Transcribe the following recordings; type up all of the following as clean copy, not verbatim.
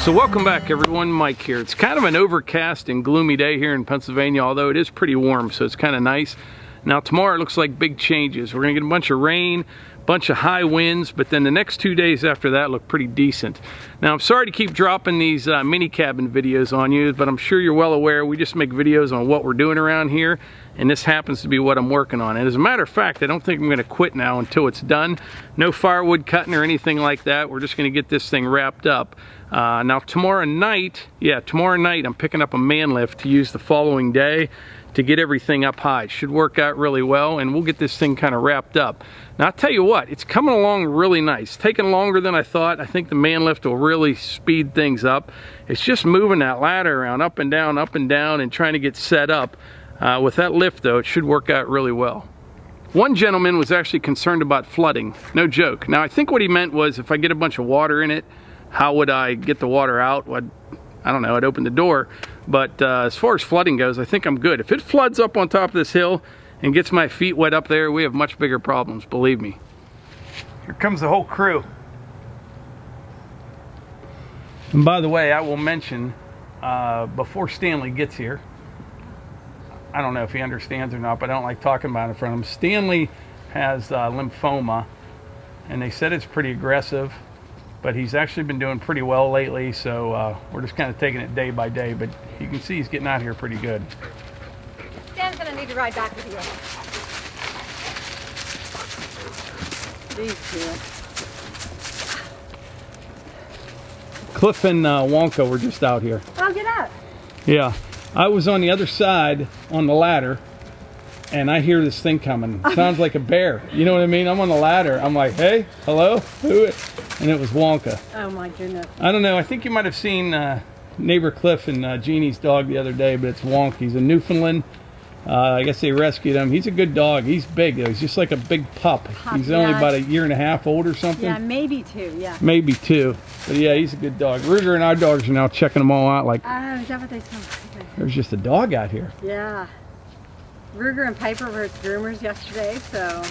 So welcome back everyone, Mike here. It's kind of an overcast and gloomy day here in Pennsylvania, although it is pretty warm, so it's kind of nice. Now tomorrow it looks like big changes. We're gonna get a bunch of rain, bunch of high winds, but then the next 2 days after that look pretty decent. Now I'm sorry to keep dropping these mini cabin videos on you, but I'm sure you're well aware we just make videos on what we're doing around here, and this happens to be what I'm working on. And as a matter of fact, I don't think I'm gonna quit now until it's done. No firewood cutting or anything like that. We're just gonna get this thing wrapped up. Now tomorrow night I'm picking up a man lift to use the following day to get everything up high. It should work out really well, and we'll get this thing kind of wrapped up. Now I'll tell you what, it's coming along really nice. Taking longer than I thought. I think the man lift will really speed things up. It's just moving that ladder around up and down, and trying to get set up. With that lift though, it should work out really well. One gentleman was actually concerned about flooding, no joke. Now I think what he meant was if I get a bunch of water in it, how would I get the water out? I don't know, I'd open the door. But as far as flooding goes, I think I'm good. If it floods up on top of this hill and gets my feet wet up there, we have much bigger problems, believe me. Here comes the whole crew. And by the way, I will mention, before Stanley gets here, I don't know if he understands or not, but I don't like talking about it in front of him. Stanley has lymphoma, and they said it's pretty aggressive. But he's actually been doing pretty well lately, so we're just kind of taking it day by day. But you can see he's getting out here pretty good. Stan's gonna need to ride back with you. These two. Cliff and Wonka were just out here. Oh, get out. Yeah, I was on the other side on the ladder, and I hear this thing coming. Sounds like a bear. You know what I mean? I'm on the ladder. I'm like, hey, hello? Who is? And it was Wonka. Oh my goodness. I don't know. I think you might have seen neighbor Cliff and Jeannie's dog the other day, but it's Wonka. He's a Newfoundland. I guess they rescued him. He's a good dog. He's big though. He's just like a big pup. He's only about 1.5 years old or something. Yeah, maybe 2, yeah. Maybe 2. But yeah, he's a good dog. Ruger and our dogs are now checking them all out like, oh, is that what they smell? Okay. There's just a dog out here. Yeah. Ruger and Piper were at groomers yesterday, so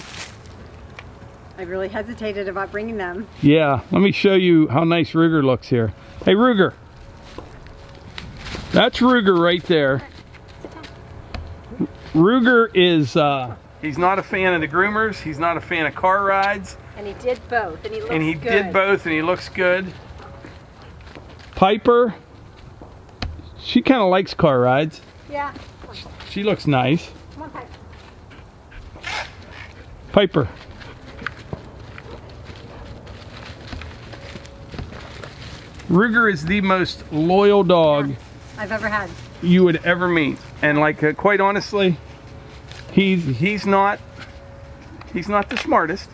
I really hesitated about bringing them. Yeah, let me show you how nice Ruger looks here. Hey Ruger. That's Ruger right there. Ruger is, he's not a fan of the groomers. He's not a fan of car rides. And he did both, and he looks good. And he did both, and he looks good. Piper, she kind of likes car rides. Yeah. She looks nice. Come on, Piper. Piper. Ruger is the most loyal dog I've ever had. you would ever meet, and like quite honestly, he's not the smartest,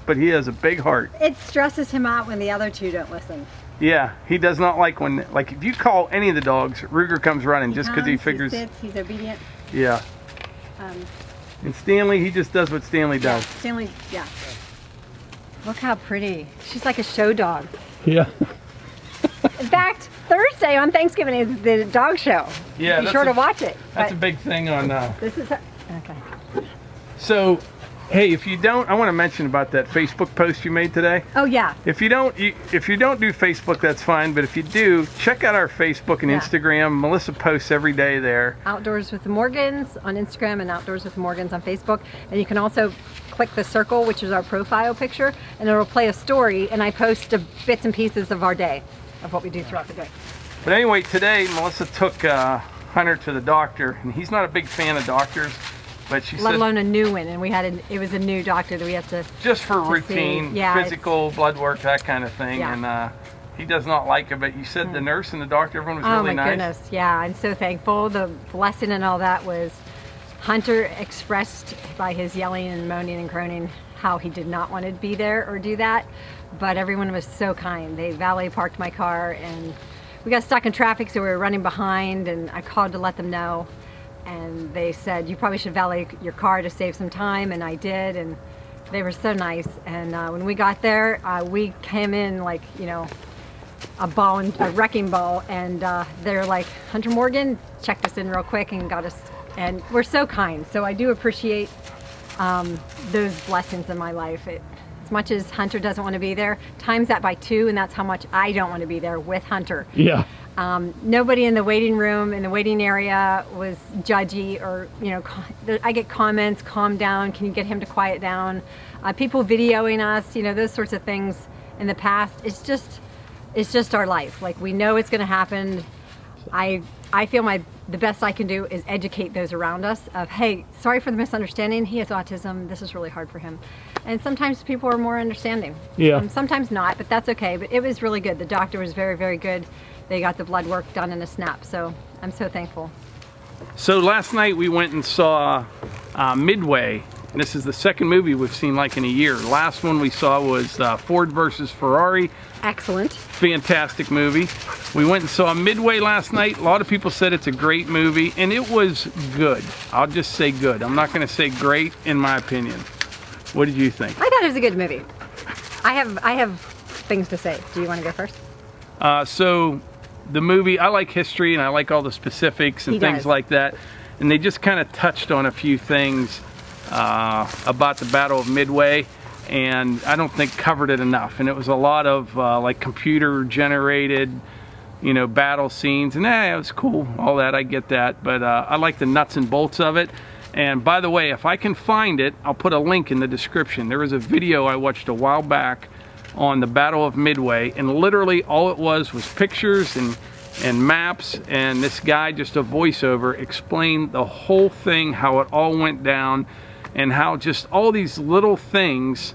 but he has a big heart. It stresses him out when the other two don't listen. Yeah, he does not like when, like if you call any of the dogs, Ruger comes running just because he figures. He sits, he's obedient. Yeah. And Stanley, he just does what Stanley does. Yeah, Stanley, yeah. Look how pretty. She's like a show dog. Yeah. In fact, Thursday on Thanksgiving is the dog show. Yeah, be sure to watch it. That's a big thing on. This is okay. So, hey, if you don't, I want to mention about that Facebook post you made today. Oh yeah. If you don't do Facebook, that's fine. But if you do, check out our Facebook and Instagram. Melissa posts every day there. Outdoors with the Morgans on Instagram and Outdoors with the Morgans on Facebook. And you can also click the circle, which is our profile picture, and it'll play a story. And I post bits and pieces of our day, of what we do throughout the day. But anyway, today Melissa took Hunter to the doctor, and he's not a big fan of doctors, but she said, let alone a new one, and it was a new doctor that we had to just for routine, physical, blood work, that kind of thing. Yeah. And he does not like it. But you said the nurse and the doctor, everyone was really nice. Oh my goodness, yeah, I'm so thankful. The blessing and all that was Hunter expressed by his yelling and moaning and groaning how he did not want to be there or do that, but everyone was so kind. They valet parked my car, and we got stuck in traffic, so we were running behind, and I called to let them know, and they said you probably should valet your car to save some time, and I did, and they were so nice. And when we got there, we came in like, you know, a wrecking ball, and they're like, Hunter Morgan checked us in real quick and got us, and we're so kind. So I do appreciate those blessings in my life. It's much as Hunter doesn't want to be there, times that by 2, and that's how much I don't want to be there with Hunter. Yeah. Nobody in the waiting room, in the waiting area was judgy, or, you know, I get comments, calm down, can you get him to quiet down? People videoing us, you know, those sorts of things in the past. It's just our life. Like, we know it's going to happen. I feel the best I can do is educate those around us of, hey, sorry for the misunderstanding. He has autism. This is really hard for him. And sometimes people are more understanding. Yeah. Sometimes not, but that's okay. But it was really good. The doctor was very, very good. They got the blood work done in a snap. So I'm so thankful. So last night we went and saw Midway. And this is the second movie we've seen like in a year. Last one we saw was Ford versus Ferrari. Excellent. Fantastic movie. We went and saw Midway last night. A lot of people said it's a great movie, and it was good. I'll just say good. I'm not going to say great, in my opinion. What did you think? I thought it was a good movie. I have things to say. Do you want to go first? So the movie, I like history, and I like all the specifics and things like that. And they just kind of touched on a few things about the Battle of Midway, and I don't think covered it enough. And it was a lot of like computer generated, you know, battle scenes, and it was cool, all that, I get that, but I like the nuts and bolts of it. And by the way, if I can find it, I'll put a link in the description. There was a video I watched a while back on the Battle of Midway, and literally all it was pictures and maps, and this guy, just a voiceover, explained the whole thing, how it all went down, and how just all these little things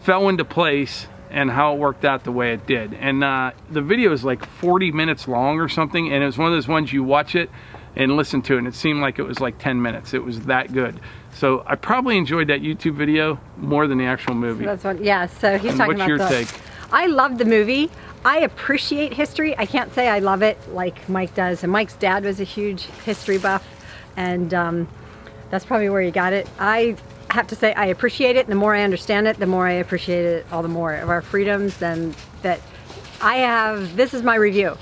fell into place and how it worked out the way it did. And the video is like 40 minutes long or something, and it was one of those ones you watch it and listen to it, and it seemed like it was like 10 minutes. It was that good. So I probably enjoyed that YouTube video more than the actual movie. So that's what, yeah, so he's talking about what's your take? I love the movie. I appreciate history. I can't say I love it like Mike does. And Mike's dad was a huge history buff, and that's probably where you got it. I have to say I appreciate it, and the more I understand it, the more I appreciate it all the more of our freedoms. And that I have, this is my review.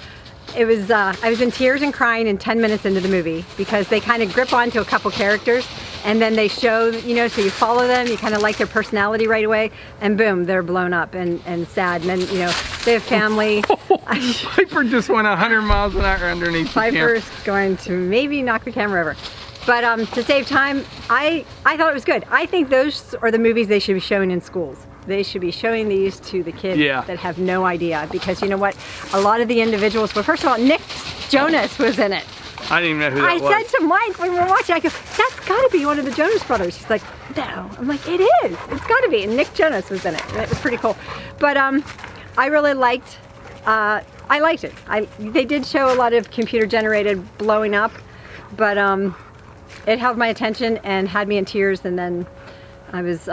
It was, I was in tears and crying in 10 minutes into the movie, because they kind of grip onto a couple characters, and then they show, you know, so you follow them, you kind of like their personality right away, and boom, they're blown up and sad. And then, you know, they have family. Piper just went 100 miles an hour underneath the camera. Piper's going to maybe knock the camera over. But to save time, I thought it was good. I think those are the movies they should be showing in schools. They should be showing these to the kids that have no idea, because you know what? A lot of the individuals, well, first of all, Nick Jonas was in it. I didn't even know who that was. I said to Mike when we were watching, I go, that's gotta be one of the Jonas brothers. He's like, no. I'm like, it is. It's gotta be. And Nick Jonas was in it. And it was pretty cool. But I really liked, I liked it. They did show a lot of computer generated blowing up, but it held my attention and had me in tears, and then I was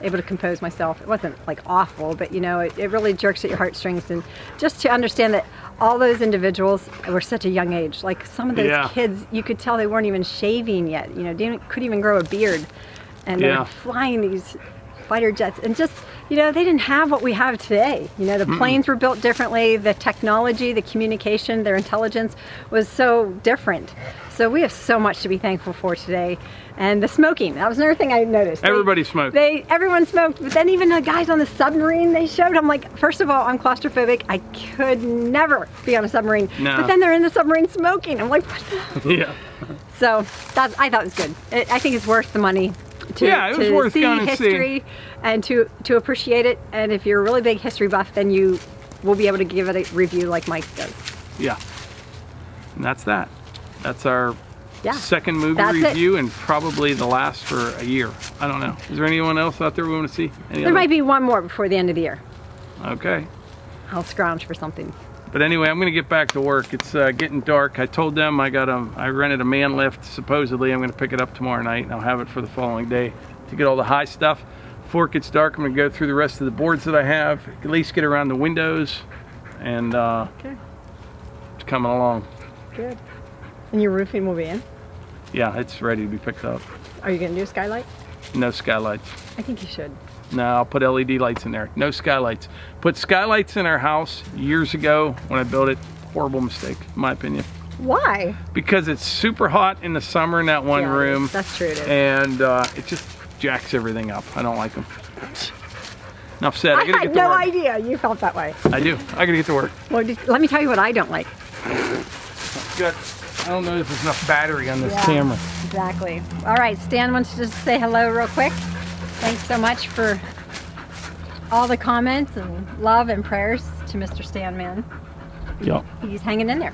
able to compose myself. It wasn't like awful, but you know, it really jerks at your heartstrings. And just to understand that all those individuals were such a young age, like some of those kids, you could tell they weren't even shaving yet, you know, couldn't even grow a beard, and they were flying these fighter jets, and just, you know, they didn't have what we have today. You know, the planes were built differently, the technology, the communication, their intelligence was so different. So we have so much to be thankful for today. And the smoking, that was another thing I noticed. Everybody smoked. Everyone smoked, but then even the guys on the submarine they showed, I'm like, first of all, I'm claustrophobic. I could never be on a submarine. No. But then they're in the submarine smoking. I'm like, what the? Yeah. So I thought it was good. I think it's worth the money to see history and to appreciate it. And if you're a really big history buff, then you will be able to give it a review like Mike does. Yeah. And that's that. That's our second movie review, and probably the last for a year. I don't know. Is there anyone else out there we want to see? There might be one more before the end of the year. Okay. I'll scrounge for something. But anyway, I'm going to get back to work. It's getting dark. I told them I rented a man lift. Supposedly I'm going to pick it up tomorrow night, and I'll have it for the following day to get all the high stuff. Before it gets dark, I'm going to go through the rest of the boards that I have, at least get around the windows, and it's coming along. Good. And your roofing will be in? Yeah, it's ready to be picked up. Are you going to do a skylight? No skylights. I think you should. No, I'll put LED lights in there. No skylights. Put skylights in our house years ago when I built it. Horrible mistake, in my opinion. Why? Because it's super hot in the summer in that one room. That's true, it is. And it just jacks everything up. I don't like them. Enough said. I gotta had get to no work. idea you felt that way. I do. I gotta get to work. Well, let me tell you what I don't like. Got, I don't know if there's enough battery on this Yeah, camera. Exactly. All right, Stan wants to just say hello real quick. Thanks so much for all the comments and love and prayers to Mr. Stan Man. Yep. He's hanging in there.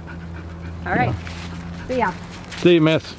All right. See ya. See you, miss.